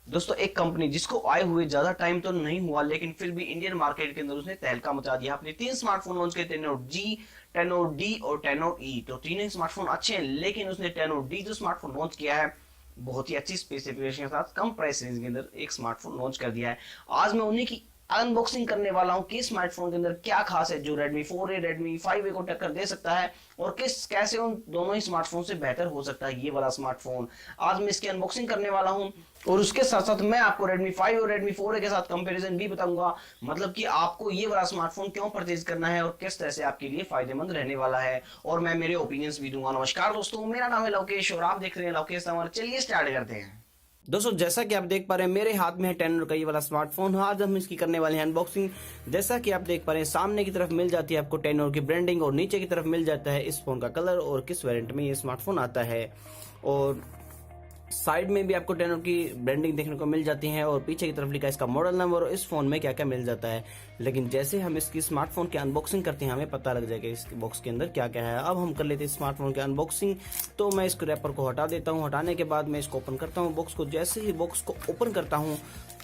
दोस्तों एक कंपनी जिसको आए हुए ज्यादा टाइम तो नहीं हुआ, लेकिन फिर भी इंडियन मार्केट के अंदर उसने तहलका मचा दिया। अपने 3 स्मार्टफोन लॉन्च किए, 10 जी, 10 डी और 10 ई। तो तीनों ही स्मार्टफोन अच्छे हैं, लेकिन उसने 10 डी जो स्मार्टफोन लॉन्च किया है बहुत ही अच्छी स्पेसिफिकेशन के साथ कम प्राइस रेंज के अंदर एक स्मार्टफोन लॉन्च कर दिया है। आज मैं उन्हीं की अनबॉक्सिंग करने वाला हूं कि स्मार्टफोन के अंदर क्या खास है जो Redmi 4A Redmi 5A को टक्कर दे सकता है, और किस कैसे उन दोनों ही स्मार्टफोन से बेहतर हो सकता है ये वाला स्मार्टफोन। आज मैं इसकी अनबॉक्सिंग करने वाला हूं, और उसके साथ साथ मैं आपको Redmi 5 और Redmi 4A के साथ कंपैरिजन भी बताऊंगा, मतलब कि आपको ये वाला स्मार्टफोन क्यों परचेज करना है और किस तरह से आपके लिए फायदेमंद रहने वाला है, और मैं मेरे ओपिनियंस भी दूंगा। नमस्कार दोस्तों, मेरा नाम है लवकेश और आप देख रहे हैं लवकेश तंवर। चलिए स्टार्ट करते हैं। दोस्तों जैसा कि आप देख पा रहे हैं मेरे हाथ में है 10 का ये वाला स्मार्टफोन। आज हम इसकी करने वाले हैं अनबॉक्सिंग। जैसा कि आप देख पा रहे हैं सामने की तरफ मिल जाती है आपको 10 की ब्रांडिंग, और नीचे की तरफ मिल जाता है इस फोन का कलर और किस वेरिएंट में ये स्मार्टफोन आता है, और साइड में भी आपको 10 की ब्रांडिंग देखने को मिल जाती है, और पीछे की तरफ लिखा है इसका मॉडल नंबर और इस फोन में क्या क्या मिल जाता है। लेकिन जैसे हम इसकी स्मार्टफोन की अनबॉक्सिंग करते हैं हमें पता लग जाएगा इस बॉक्स के अंदर क्या क्या है। अब हम कर लेते हैं स्मार्टफोन की अनबॉक्सिंग। तो मैं इसको रैपर को हटा देता हूँ, हटाने के बाद मैं इसको ओपन करता हूँ बॉक्स को। जैसे ही बॉक्स को ओपन करता हूँ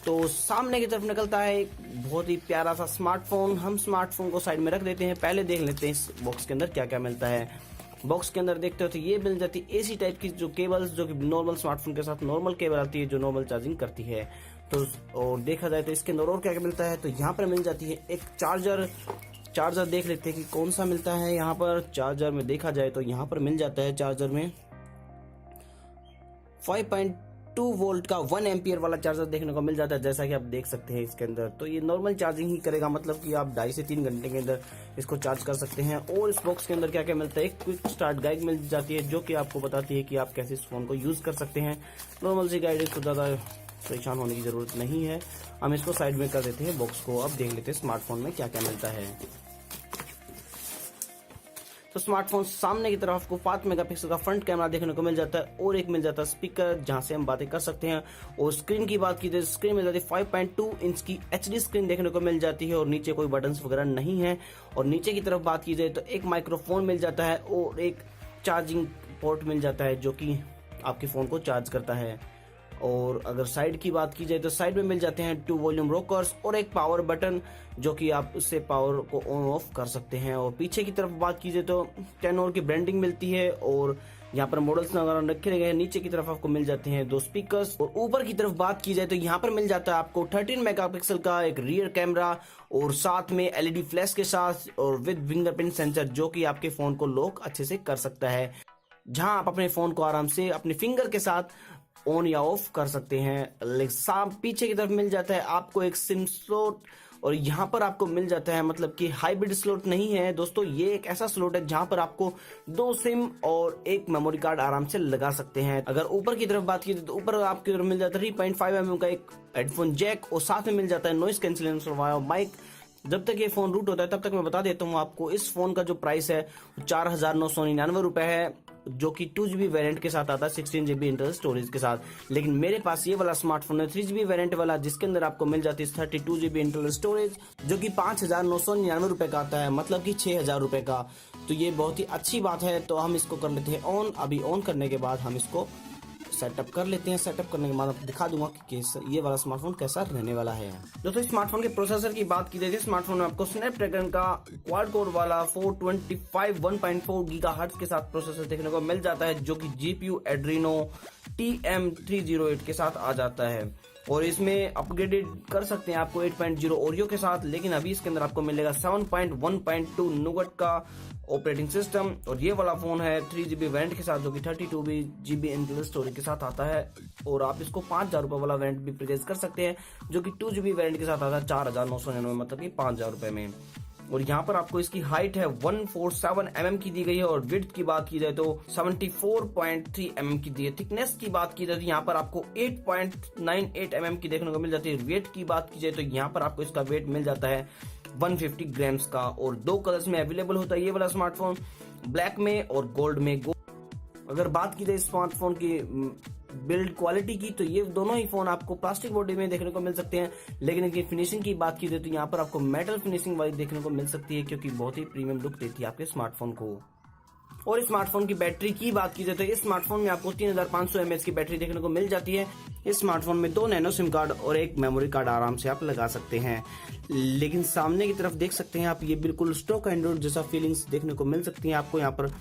तो सामने की तरफ निकलता है एक बहुत ही प्यारा सा स्मार्टफोन। हम स्मार्टफोन को साइड में रख देते हैं, पहले देख लेते हैं इस बॉक्स के अंदर क्या क्या मिलता है। बॉक्स के अंदर देखते हो तो ये मिल जाती है एसी टाइप की जो केबल्स, जो कि नॉर्मल स्मार्टफोन के साथ नॉर्मल केबल आती है जो नॉर्मल चार्जिंग करती है। तो और देखा जाए तो इसके अंदर और क्या क्या मिलता है, तो यहाँ पर मिल जाती है एक चार्जर देख लेते हैं कि कौन सा मिलता है। यहाँ पर चार्जर में देखा जाए तो यहाँ पर मिल जाता है चार्जर में 5.2 वोल्ट का 1 एम्पियर वाला चार्जर देखने को मिल जाता है, जैसा कि आप देख सकते हैं इसके अंदर। तो ये नॉर्मल चार्जिंग ही करेगा, मतलब कि आप 2.5 से 3 घंटे के अंदर इसको चार्ज कर सकते हैं। और इस बॉक्स के अंदर क्या क्या मिलता है, एक क्विक स्टार्ट गाइड मिल जाती है जो कि आपको बताती है कि आप कैसे इस फोन को यूज कर सकते हैं। नॉर्मल सी गाइड, इसको ज्यादा परेशान होने की जरूरत नहीं है। हम इसको साइड में कर देते हैं बॉक्स को। अब देख लेते हैं स्मार्टफोन में क्या क्या मिलता है। तो स्मार्टफोन सामने की तरफ आपको 5 मेगापिक्सल का फ्रंट कैमरा देखने को मिल जाता है, और एक मिल जाता है स्पीकर जहां से हम बातें कर सकते हैं। और स्क्रीन की बात की जाए, स्क्रीन मिल जाती है 5.2 इंच की HD स्क्रीन देखने को मिल जाती है, और नीचे कोई बटन्स वगैरह नहीं है। और नीचे की तरफ बात की जाए तो एक माइक्रोफोन मिल जाता है और एक चार्जिंग पोर्ट मिल जाता है जो कि आपके फोन को चार्ज करता है। और अगर साइड की बात की जाए तो साइड में मिल जाते हैं 2 वॉल्यूम रोकर्स और एक पावर बटन जो कि आप उससे पावर को ऑन ऑफ कर सकते हैं। और पीछे की तरफ बात की जाए तो 10 की ब्रांडिंग मिलती है, और यहाँ पर मॉडल्स वगैरह रखे गए हैं। नीचे की तरफ आपको मिल जाते हैं 2 स्पीकर्स, और ऊपर की तरफ बात की जाए तो यहाँ पर मिल जाता है आपको 13 मेगापिक्सल का एक रियर कैमरा, और साथ में LED फ्लैश के साथ और विद फिंगरप्रिंट सेंसर जो कि आपके फोन को लॉक अच्छे से कर सकता है, जहां आप अपने फोन को आराम से अपने फिंगर के साथ ऑन या ऑफ कर सकते हैं। पीछे की तरफ मिल जाता है आपको एक सिम स्लॉट, और यहाँ पर आपको मिल जाता है, मतलब कि हाइब्रिड स्लॉट नहीं है दोस्तों, ये एक ऐसा स्लॉट है जहां पर आपको 2 सिम और एक मेमोरी कार्ड आराम से लगा सकते हैं। अगर ऊपर की तरफ बात की तो ऊपर आपकी तरफ मिल जाता है 3.5 mm का एक हेडफोन जैक, और साथ में मिल जाता है नॉइस कैंसिलेशन वाला माइक। जब तक ये फोन रूट होता है तब तक मैं बता देता हूँ आपको, इस फोन का जो प्राइस है 4,999 रुपए है, जो कि 2GB वेरिएंट के साथ आता है 16GB इंटरनल स्टोरेज के साथ। लेकिन मेरे पास ये वाला स्मार्टफोन है 3GB वेरिएंट वाला, जिसके अंदर आपको मिल जाती है 32GB इंटरनल स्टोरेज, जो कि 5,999 रुपए का आता है, मतलब कि 6,000 रुपए का। तो ये बहुत ही अच्छी बात है। तो हम इसको कर लेते हैं ऑन। अभी ऑन करने के बाद हम इसको सेटअप कर लेते हैं। सेटअप करने के बाद आपको दिखा दूंगा कि ये वाला स्मार्टफोन कैसा रहने वाला है। दोस्तों स्मार्टफोन के प्रोसेसर की बात की जाए, स्मार्टफोन में आपको स्नैपड्रैगन का क्वाड कोर वाला 425 1.4 गीगाहर्ट्ज के साथ प्रोसेसर देखने को मिल जाता है, जो कि GPU एड्रीनो TM308 के साथ आ जाता है। और इसमें अपग्रेडेड कर सकते हैं आपको 8.0 ओरियो के साथ, लेकिन अभी इसके अंदर आपको मिलेगा 7.1.2 नुगट का ऑपरेटिंग सिस्टम। और ये वाला फोन है 3GB वेरिएंट के साथ, जो कि 32GB इंटरनल स्टोरेज के साथ आता है, और आप इसको 5,000 रुपए वाला वेरिएंट भी परचेज कर सकते हैं, जो कि 2GB वेरिएंट के साथ आता है 4,999, मतलब कि 5,000 रुपए में। और यहाँ पर आपको इसकी हाइट है 147 mm की दी गई है, और विड्थ की बात की जाए तो 74.3 mm की दी है। थिकनेस की बात की जाए तो यहाँ पर आपको 8.98 mm की देखने को मिल जाती है। वेट की बात की जाए तो यहाँ पर आपको इसका वेट मिल जाता है 150 ग्राम्स का, और 2 कलर्स में अवेलेबल होता है ये वाला स्मार्टफोन, ब्लैक में और गोल्ड में। अगर बात की जाए स्मार्टफोन की बिल्ड क्वालिटी की, तो ये दोनों ही फोन आपको प्लास्टिक बॉडी में देखने को मिल सकते हैं, लेकिन इनकी फिनिशिंग की बात की जाए तो यहाँ पर आपको मेटल फिनिशिंग वाली देखने को मिल सकती है, क्योंकि बहुत ही प्रीमियम लुक देती है आपके स्मार्टफोन को। और स्मार्टफोन की बैटरी की बात की जाए तो इस स्मार्टफोन में आपको 3500 mAh की बैटरी देखने को मिल जाती है। इस स्मार्टफोन में 2 नैनो सिम कार्ड और एक मेमोरी कार्ड आराम से आप लगा सकते हैं। लेकिन सामने की तरफ देख सकते हैं आप, ये बिल्कुल स्टॉक एंड्रॉइड जैसा फीलिंग्स देखने को मिल सकती है आपको। यहाँ पर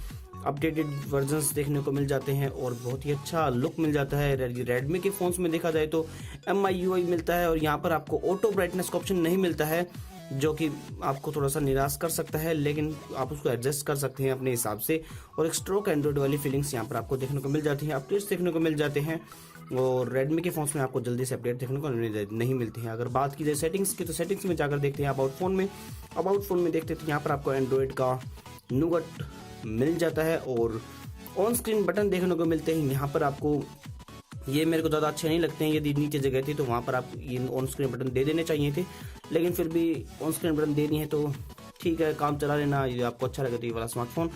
अपडेटेड वर्जन्स देखने को मिल जाते हैं और बहुत ही अच्छा लुक मिल जाता है। रेडमी के फोन्स में देखा जाए तो MIUI मिलता है और यहाँ पर आपको ऑटो ब्राइटनेस का ऑप्शन नहीं मिलता है, जो कि आपको थोड़ा सा निराश कर सकता है, लेकिन आप उसको एडजस्ट कर सकते हैं अपने हिसाब से। और एक स्ट्रोक एंड्रॉइड वाली फीलिंग्स यहाँ पर आपको देखने को मिल जाती है, अपडेट्स देखने को मिल जाते हैं। और रेडमी के फोन्स में आपको जल्दी से अपडेट देखने को नहीं मिलती है। अगर बात की जाए सेटिंग्स की तो सेटिंग्स में जाकर देखते हैं अबाउट फोन में देखते हैं, यहाँ पर आपको एंड्रॉइड का नूगट मिल जाता है और ऑन स्क्रीन बटन देखने को मिलते हैं। यहाँ पर आपको ये मेरे को ज़्यादा अच्छे नहीं लगते हैं, यदि नीचे जगह थी तो वहाँ पर आप ये ऑन स्क्रीन बटन दे देने चाहिए थे, लेकिन फिर भी ऑन स्क्रीन बटन देनी है तो ठीक है, काम चला लेना, ये आपको अच्छा लगे तो ये वाला स्मार्टफोन।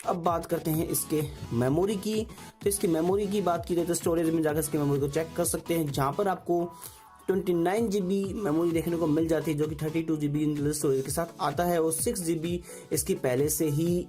अब बात करते हैं इसके मेमोरी की। तो इसकी मेमोरी की बात की जाए तो स्टोरेज में जाकर इसकी मेमोरी को चेक कर सकते हैं, जहाँ पर आपको 29 GB मेमोरी देखने को मिल जाती है, जो कि 32 GB इंटरनल स्टोरेज के साथ आता है और 6 GB इसकी पहले से ही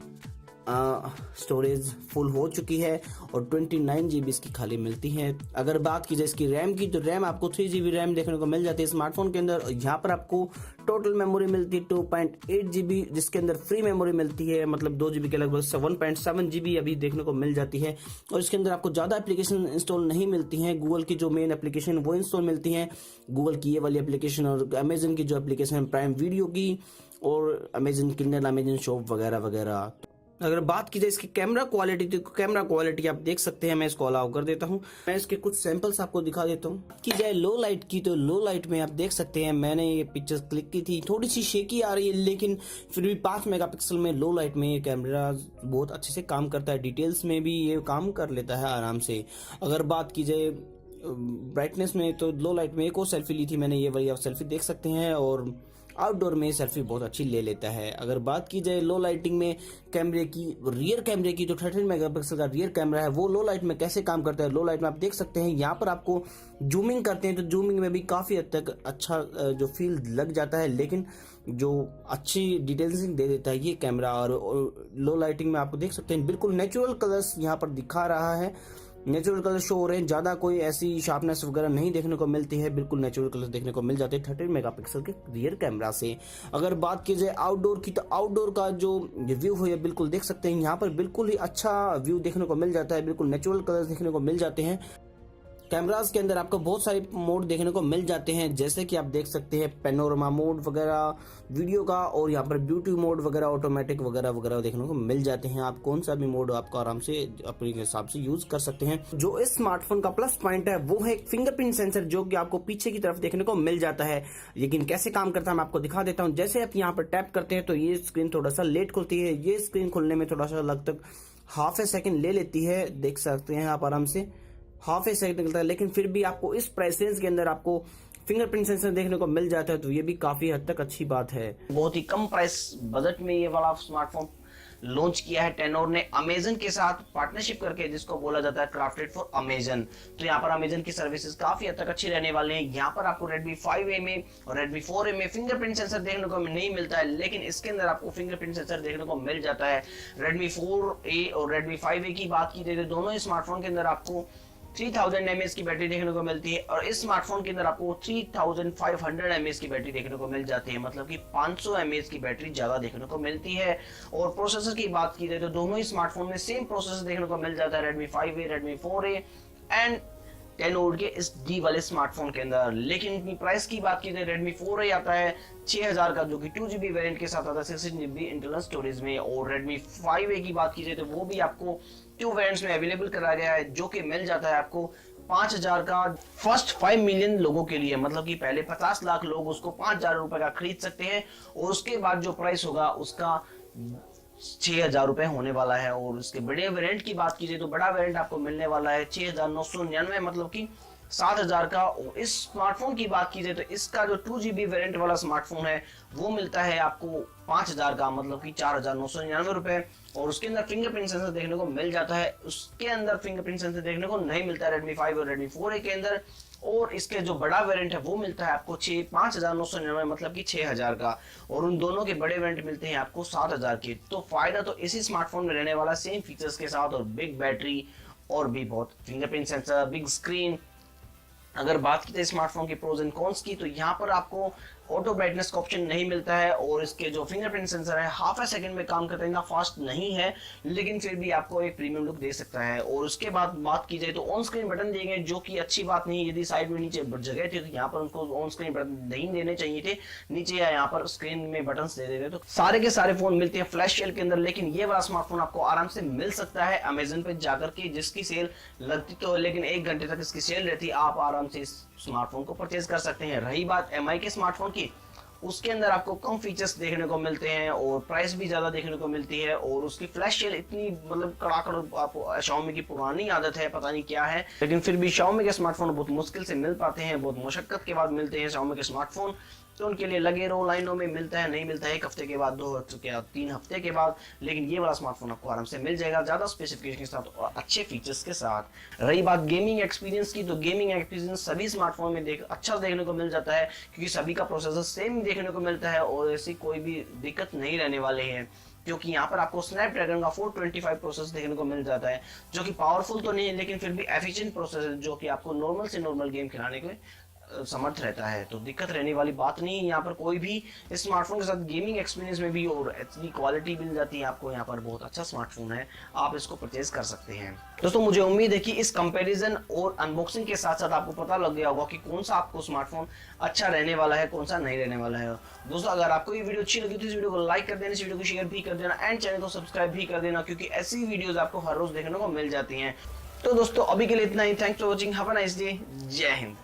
स्टोरेज फुल हो चुकी है और 29 GB इसकी खाली मिलती है। अगर बात की जाए इसकी रैम की तो रैम आपको 3 GB रैम देखने को मिल जाती है स्मार्टफोन के अंदर। यहाँ पर आपको टोटल मेमोरी मिलती है 2.8 GB, जिसके अंदर फ्री मेमोरी मिलती है, मतलब 2 GB के लगभग 1.7 GB अभी देखने को मिल जाती है। और इसके अंदर आपको ज़्यादा एप्लीकेशन इंस्टॉल नहीं मिलती हैं, गूगल की जो मेन एप्लीकेशन वो इंस्टॉल मिलती हैं, गूगल की ये वाली एप्लीकेशन और अमेजन की जो एप्लीकेशन है प्राइम वीडियो की और अमेजन किंडल, अमेजन शॉप वगैरह वगैरह। अगर बात की जाए इसकी कैमरा क्वालिटी तो कैमरा क्वालिटी आप देख सकते हैं, मैं इसको अलाउ कर देता हूं। मैं इसके कुछ सैंपल्स आपको दिखा देता हूं। की जाए लो लाइट की तो लो लाइट में आप देख सकते हैं, मैंने ये पिक्चर्स क्लिक की थी, थोड़ी सी शेकी आ रही है, लेकिन फिर भी 5 मेगापिक्सल में लो लाइट में ये कैमरा बहुत अच्छे से काम करता है, डिटेल्स में भी ये काम कर लेता है आराम से। अगर बात की जाए ब्राइटनेस में तो लो लाइट में एक और सेल्फी ली थी मैंने, ये वाली आप सेल्फी देख सकते हैं, और आउटडोर में सेल्फी बहुत अच्छी ले लेता है। अगर बात की जाए लो लाइटिंग में कैमरे की, रियर कैमरे की, जो 13 मेगापिक्सल का रियर कैमरा है वो लो लाइट में कैसे काम करता है, लो लाइट में आप देख सकते हैं। यहाँ पर आपको जूमिंग करते हैं तो जूमिंग में भी काफ़ी हद तक अच्छा जो फील लग जाता है, लेकिन जो अच्छी डिटेल्सिंग दे देता है ये कैमरा। और लो लाइटिंग में आपको देख सकते हैं बिल्कुल नेचुरल कलर्स यहाँ पर दिखा रहा है, नेचुरल कलर शो हो रहे हैं, ज़्यादा कोई ऐसी शार्पनेस वगैरह नहीं देखने को मिलती है, बिल्कुल नेचुरल कलर देखने को मिल जाते हैं 13 मेगापिक्सल के रियर कैमरा से। अगर बात की जाए आउटडोर की तो आउटडोर का जो व्यू है बिल्कुल देख सकते हैं, यहाँ पर बिल्कुल ही अच्छा व्यू देखने को मिल जाता है, बिल्कुल नेचुरल कलर देखने को मिल जाते हैं। कैमरास के अंदर आपको बहुत सारे मोड देखने को मिल जाते हैं, जैसे कि आप देख सकते हैं पेनोरमा मोड वगैरह वीडियो का, और यहाँ पर ब्यूटी मोड वगैरह, ऑटोमेटिक वगैरह वगैरह देखने को मिल जाते हैं। आप कौन सा भी मोड आपको आराम से अपने हिसाब से यूज कर सकते हैं। जो इस स्मार्टफोन का प्लस पॉइंट है वो है फिंगरप्रिंट सेंसर, जो कि आपको पीछे की तरफ देखने को मिल जाता है। लेकिन कैसे काम करता है मैं आपको दिखा देता हूँ। जैसे आप यहाँ पर टैप करते हैं तो ये स्क्रीन थोड़ा सा लेट खुलती है, ये स्क्रीन खुलने में थोड़ा सा लगभग हाफ ए सेकेंड ले लेती है, देख सकते हैं आप आराम से हाफ ए सेकंड निकलता है, लेकिन फिर भी आपको इस प्राइस रेंज के अंदर आपको फिंगरप्रिंट सेंसर देखने को मिल जाता है, तो ये भी काफी हद तक अच्छी बात है। बहुत ही कम प्राइस बजट में ये वाला स्मार्टफोन लॉन्च किया है टेनोर ने अमेजन के साथ पार्टनरशिप करके, जिसको बोला जाता है क्राफ्टेड फॉर अमेजन। तो यहाँ पर अमेजन की सर्विसेज काफी हद तक अच्छी रहने वाले हैं। यहाँ पर आपको Redmi 5A में और Redmi 4A में फिंगरप्रिंट सेंसर देखने को नहीं मिलता है, लेकिन इसके अंदर आपको फिंगरप्रिंट सेंसर देखने को मिल जाता है। Redmi 4A और Redmi 5A की बात की जाए तो दोनों ही स्मार्टफोन के अंदर आपको 3000 mAh की बैटरी देखने को मिलती है, और इस स्मार्टफोन के अंदर आपको 3500 mAh की बैटरी देखने को मिल जाती है, मतलब कि 500 mAh की बैटरी ज्यादा देखने को मिलती है। और प्रोसेसर की बात की जाए तो दोनों ही स्मार्टफोन में सेम प्रोसेसर देखने को मिल जाता है, Redmi 5A, Redmi 4A and tenure के इस डी वाले स्मार्टफोन के अंदर। लेकिन इनकी प्राइस की बात की जाए Redmi 4A आता है 6000 का, जो कि 2GB वेरिएंट के साथ आता है 16GB इंटरनल स्टोरेज में। और Redmi 5A की बात की जाए तो वो भी आपको 2 वेरिएंट्स में अवेलेबल कराया गया है, जो कि मिल जाता है आपको 5000 का फर्स्ट 5 मिलियन लोगों के लिए, मतलब कि पहले 50 लाख लोग उसको 5000 रुपए का खरीद सकते हैं, और उसके बाद जो प्राइस होगा उसका 6000 रुपए होने वाला है। और उसके बड़े वेरिएंट की बात कीजिए तो बड़ा वेरिएंट आपको मिलने वाला है 6999, मतलब कि 7000 का। और इस स्मार्टफोन की बात की जाए तो इसका जो 2GB वेरिएंट वाला स्मार्टफोन है वो मिलता है आपको 5000 का, मतलब कि 4999 रुपए। और उसके अंदर फिंगरप्रिंट सेंसर देखने को मिल जाता है, उसके अंदर फिंगरप्रिंट सेंसर देखने को नहीं मिलता है Redmi 5 और Redmi 4A के अंदर। और इसके जो बड़ा वेरिएंट है वो मिलता है आपको 5999, मतलब कि 6000 का। और उन दोनों के बड़े वेरिएंट मिलते हैं आपको 7000 के। तो फायदा तो इसी स्मार्टफोन में रहने वाला, सेम फीचर्स के साथ और बिग बैटरी और भी बहुत फिंगरप्रिंट सेंसर, बिग स्क्रीन। अगर बात की जाए स्मार्टफोन के प्रोज एंड कॉन्स की, तो यहाँ पर आपको ऑटो ब्राइटनेस का ऑप्शन नहीं मिलता है, और इसके जो फिंगरप्रिंट सेंसर है हाफ ए सेकंड में काम करता है, इतना फास्ट नहीं है, लेकिन फिर भी आपको एक प्रीमियम लुक दे सकता है। और उसके बाद बात की जाए तो ऑन स्क्रीन बटन दिए गए, जो कि अच्छी बात नहीं है। यदि साइड में नीचे जगह थी तो यहाँ पर उनको ऑन स्क्रीन बटन नहीं देने चाहिए थे, नीचे या यहाँ पर स्क्रीन में बटन दे देते। तो सारे के सारे फोन मिलते हैं फ्लैश सेल के अंदर, लेकिन ये वाला स्मार्टफोन आपको आराम से मिल सकता है अमेजन पे जाकर के, जिसकी सेल लगती तो, लेकिन 1 घंटे तक इसकी सेल रहती है। आप आराम से इस स्मार्टफोन को परचेज कर सकते हैं। रही बात एमआई के स्मार्टफोन की, उसके अंदर आपको कम फीचर्स देखने को मिलते हैं और प्राइस भी ज्यादा देखने को मिलती है। और उसकी फ्लैश सेल इतनी मतलब कड़ाकड़, आपको Xiaomi की पुरानी आदत है, पता नहीं क्या है, लेकिन फिर भी Xiaomi के स्मार्टफोन बहुत मुश्किल से मिल पाते हैं, बहुत मुशक्कत के बाद मिलते हैं Xiaomi के स्मार्टफोन। तो उनके लिए लगे रहो लाइनों में, मिलता है नहीं मिलता है 1 हफ्ते के बाद, 2 हफ्ते या 3 हफ्ते के बाद, लेकिन ये वाला स्मार्टफोन आपको आराम से मिल जाएगा, ज्यादा स्पेसिफिकेशन के साथ और अच्छे फीचर्स के साथ। रही बात गेमिंग एक्सपीरियंस की, तो गेमिंग एक्सपीरियंस सभी स्मार्टफोन में अच्छा देखने को मिल जाता है, क्योंकि सभी का प्रोसेसर सेम देखने को मिलता है और ऐसी कोई भी दिक्कत नहीं रहने वाले हैं। क्योंकि यहाँ पर आपको स्नैपड्रैगन का 425 प्रोसेसर देखने को मिल जाता है, जो कि पावरफुल तो नहीं है, लेकिन फिर भी एफिशिएंट प्रोसेसर, जो कि आपको नॉर्मल से नॉर्मल गेम खिलाने के समर्थ रहता है। तो दिक्कत रहने वाली बात नहीं है यहाँ पर कोई भी। इस स्मार्टफोन के साथ गेमिंग एक्सपीरियंस में भी और एचडी क्वालिटी मिल जाती है आपको। यहाँ पर बहुत अच्छा स्मार्टफोन है, आप इसको परचेज कर सकते हैं। दोस्तों मुझे उम्मीद है कि इस कंपैरिजन और अनबॉक्सिंग के साथ साथ आपको पता लग गया होगा कि कौन सा आपको स्मार्टफोन अच्छा रहने वाला है, कौन सा नहीं रहने वाला है। दोस्तों अगर आपको ये वीडियो अच्छी लगी तो इस वीडियो को लाइक कर देना, इस वीडियो को शेयर भी कर देना एंड चैनल को सब्सक्राइब भी कर देना, क्योंकि ऐसी वीडियोस आपको हर रोज देखने को मिल जाती हैं। तो दोस्तों अभी के लिए इतना ही। Thanks for watching, have a nice day, जय हिंद।